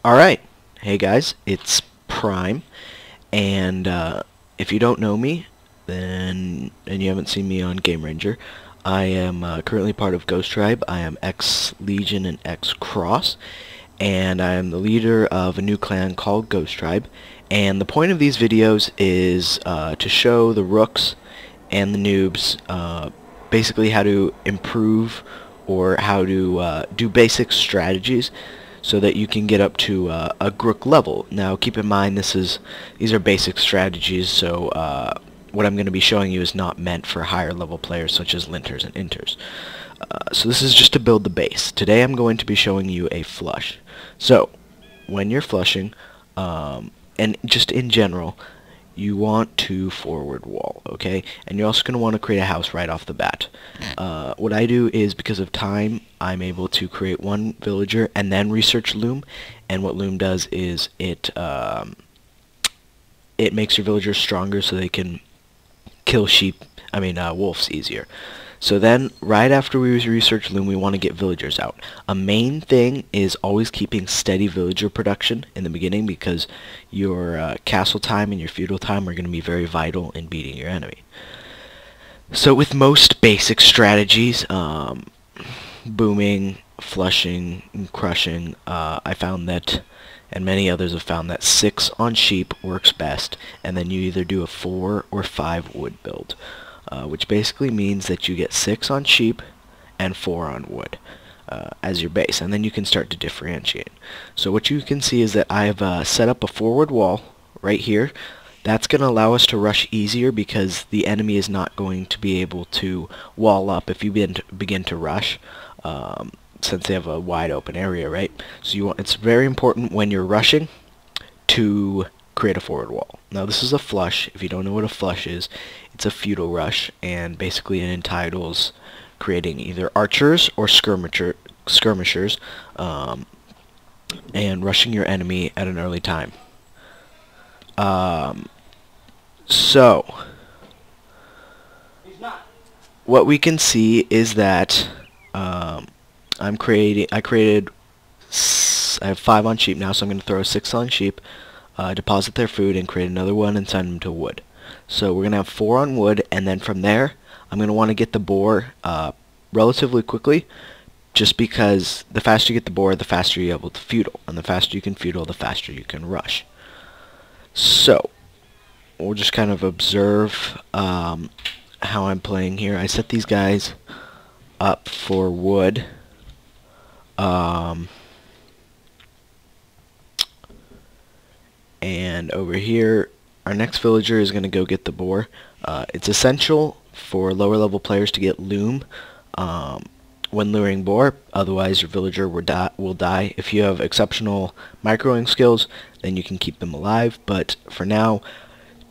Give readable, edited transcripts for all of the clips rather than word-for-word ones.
Alright, hey guys, it's Prime, and if you don't know me, and you haven't seen me on Game Ranger, I am currently part of Ghost Tribe. I am ex-Legion and ex-Cross, and I am the leader of a new clan called Ghost Tribe, and the point of these videos is to show the rooks and the noobs basically how to improve or how to do basic strategies so that you can get up to a Grook level. Now keep in mind these are basic strategies, so what I'm going to be showing you is not meant for higher level players such as Linters and Inters. So this is just to build the base. Today I'm going to be showing you a flush. So when you're flushing, and just in general, you want to forward wall, okay? And you're also going to want to create a house right off the bat. What I do is, because of time, I'm able to create one villager and then research Loom. And what Loom does is it makes your villagers stronger so they can kill wolves easier. So then, right after we research Loom, we want to get villagers out. A main thing is always keeping steady villager production in the beginning, because your castle time and your feudal time are going to be very vital in beating your enemy. So with most basic strategies, booming, flushing, and crushing, I found that, and many others have found that 6 on sheep works best, and then you either do a 4 or 5 wood build. Which basically means that you get 6 on sheep and 4 on wood as your base, and then you can start to differentiate. So what you can see is that I have set up a forward wall right here. That's going to allow us to rush easier, because the enemy is not going to be able to wall up if you begin to rush, since they have a wide open area, right? So it's very important when you're rushing to create a forward wall. Now this is a flush. If you don't know what a flush is, it's a feudal rush, and basically it entitles creating either archers or skirmishers, and rushing your enemy at an early time. So what we can see is that I have 5 on sheep now, so I'm going to throw 6 on sheep, deposit their food, and create another one and send them to wood. So we're going to have 4 on wood, and then from there I'm going to want to get the boar relatively quickly, just because the faster you get the boar, the faster you're able to feudal, and the faster you can feudal, the faster you can rush. So we'll just kind of observe how I'm playing here. I set these guys up for wood. And over here, our next villager is going to go get the boar. It's essential for lower level players to get Loom when luring boar, otherwise your villager will die. If you have exceptional microwing skills, then you can keep them alive, but for now,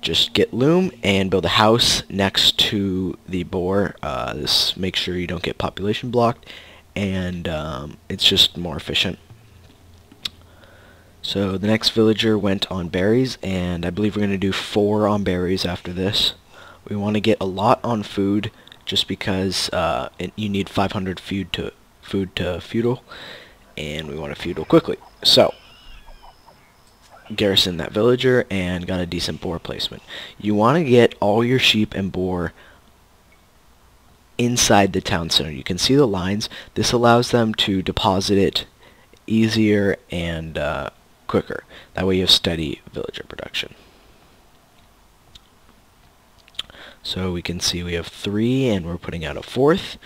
just get Loom and build a house next to the boar. This makes sure you don't get population blocked, and it's just more efficient. So the next villager went on berries, and I believe we're going to do 4 on berries after this. We want to get a lot on food, just because you need 500 food to feudal, and we want to feudal quickly. So garrison that villager and got a decent boar placement. You want to get all your sheep and boar inside the town center. You can see the lines. This allows them to deposit it easier and quicker. That way you have steady villager production. So we can see we have 3, and we're putting out a 4th.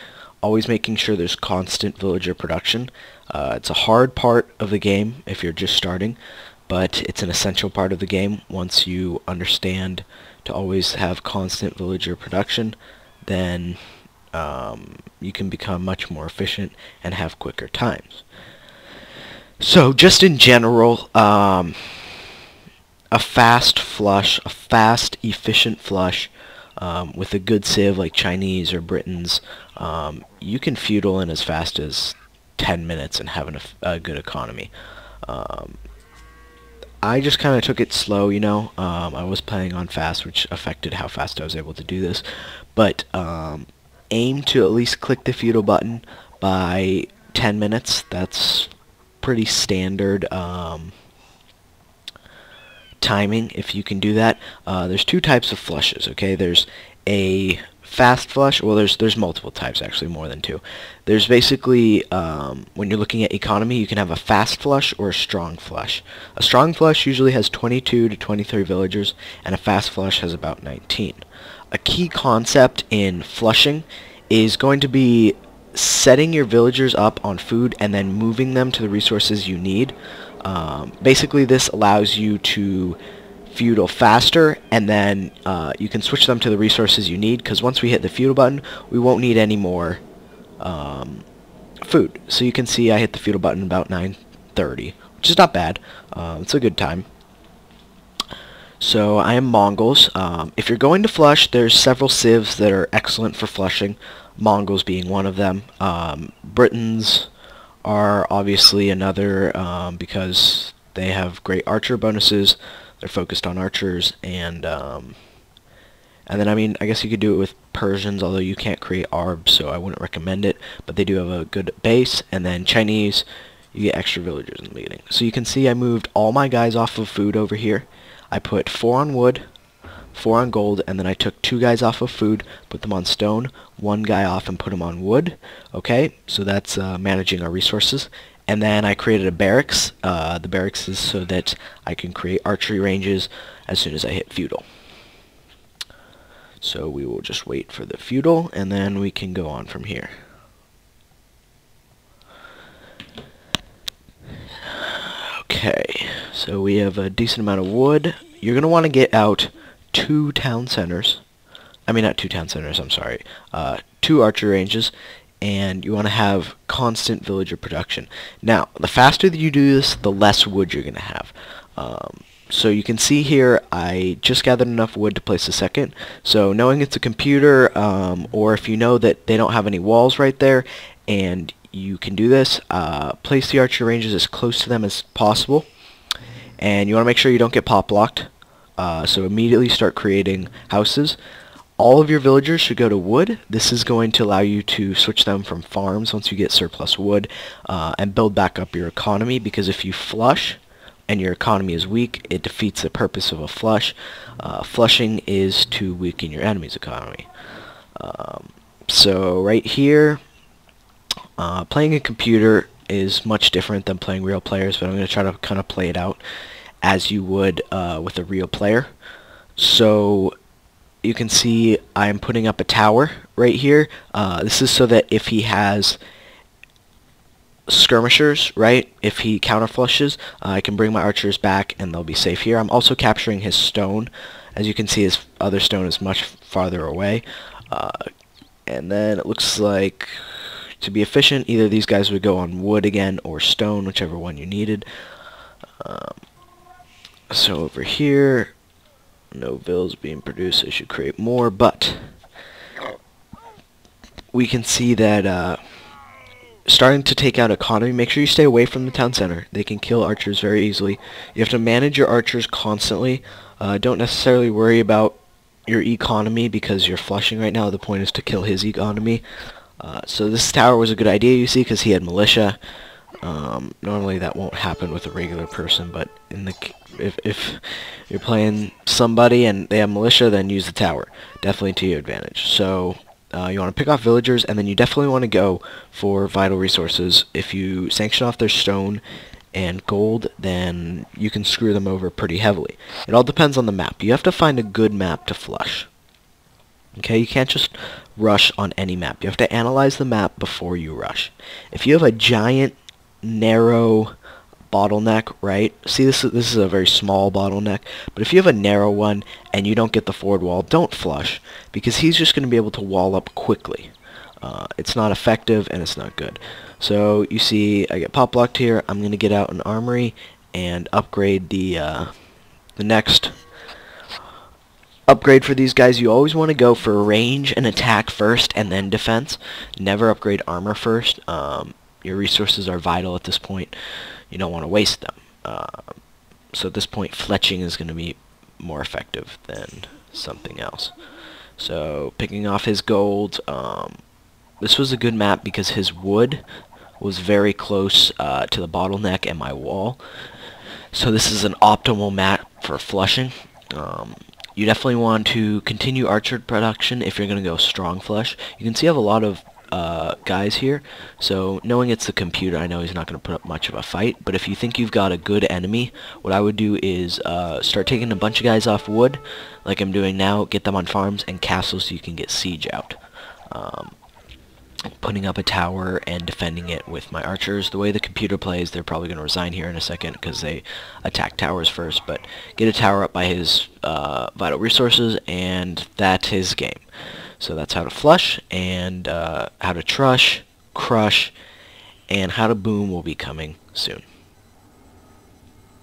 Always making sure there's constant villager production. It's a hard part of the game if you're just starting, but it's an essential part of the game. Once you understand to always have constant villager production, then you can become much more efficient and have quicker times. So just in general, a fast flush, a fast, efficient flush, with a good civ like Chinese or Britons, you can feudal in as fast as 10 minutes and have a good economy. I just kind of took it slow, you know. I was playing on fast, which affected how fast I was able to do this, but aim to at least click the feudal button by 10 minutes. That's pretty standard timing if you can do that. There's two types of flushes, okay? There's a fast flush. Well, there's multiple types, actually, more than two. There's basically, when you're looking at economy, you can have a fast flush or a strong flush. A strong flush usually has 22 to 23 villagers, and a fast flush has about 19. A key concept in flushing is going to be setting your villagers up on food and then moving them to the resources you need. Basically, this allows you to feudal faster, and then you can switch them to the resources you need, because once we hit the feudal button, we won't need any more food. So you can see I hit the feudal button about 9:30, which is not bad. It's a good time. So I am Mongols. If you're going to flush, there's several civs that are excellent for flushing, Mongols being one of them. Britons are obviously another, because they have great archer bonuses. They're focused on archers, and then, I mean, I guess you could do it with Persians, although you can't create arbs, so I wouldn't recommend it, but they do have a good base. And then Chinese, you get extra villagers in the beginning. So you can see I moved all my guys off of food over here. I put 4 on wood, 4 on gold, and then I took 2 guys off of food, put them on stone, 1 guy off and put him on wood. Okay, so that's managing our resources. And then I created a barracks. The barracks is so that I can create archery ranges as soon as I hit feudal. So we will just wait for the feudal, and then we can go on from here. Okay, so we have a decent amount of wood. You're going to want to get out 2 town centers. I mean, not 2 town centers, I'm sorry. 2 archery ranges, and you want to have constant villager production. Now, the faster that you do this, the less wood you're going to have. So you can see here, I just gathered enough wood to place a second. So knowing it's a computer, or if you know that they don't have any walls right there, and you can do this, place the archer ranges as close to them as possible. And you want to make sure you don't get pop blocked. So immediately start creating houses. All of your villagers should go to wood. This is going to allow you to switch them from farms once you get surplus wood, and build back up your economy, because if you flush and your economy is weak, it defeats the purpose of a flush. Flushing is to weaken your enemy's economy. So right here, playing a computer is much different than playing real players, but I'm going to try to kind of play it out as you would with a real player. So you can see I'm putting up a tower right here. This is so that if he has skirmishers, right, if he counter flushes, I can bring my archers back and they'll be safe here. I'm also capturing his stone. As you can see, his other stone is much farther away. And then it looks like, to be efficient, either these guys would go on wood again or stone, whichever one you needed. So over here, no vills being produced. I should create more, but we can see that starting to take out economy. Make sure you stay away from the town center. They can kill archers very easily. You have to manage your archers constantly. Don't necessarily worry about your economy because you're flushing right now. The point is to kill his economy. So this tower was a good idea, you see, because he had militia. Normally that won't happen with a regular person, but if you're playing somebody and they have militia, then use the tower. Definitely to your advantage. So you want to pick off villagers, and then you definitely want to go for vital resources. If you sanction off their stone and gold, then you can screw them over pretty heavily. It all depends on the map. You have to find a good map to flush. Okay, you can't just rush on any map. You have to analyze the map before you rush. If you have a giant, narrow bottleneck, right? See, this is a very small bottleneck, but if you have a narrow one and you don't get the forward wall, don't flush, because he's just going to be able to wall up quickly. It's not effective and it's not good. So you see I get pop blocked here. I'm going to get out an armory and upgrade the next upgrade for these guys. You always want to go for range and attack first and then defense. Never upgrade armor first. Your resources are vital at this point. You don't want to waste them. So at this point, fletching is going to be more effective than something else. So picking off his gold. This was a good map because his wood was very close to the bottleneck and my wall. So this is an optimal map for flushing. You definitely want to continue archer production if you're going to go strong flush. You can see I have a lot of guys here, so knowing it's the computer, I know he's not going to put up much of a fight, but if you think you've got a good enemy, what I would do is start taking a bunch of guys off wood, like I'm doing now, get them on farms and castles so you can get siege out. Putting up a tower and defending it with my archers. The way the computer plays, they're probably going to resign here in a second because they attack towers first, but get a tower up by his vital resources, and that's his game. So that's how to flush, and how to trush, crush, and how to boom will be coming soon.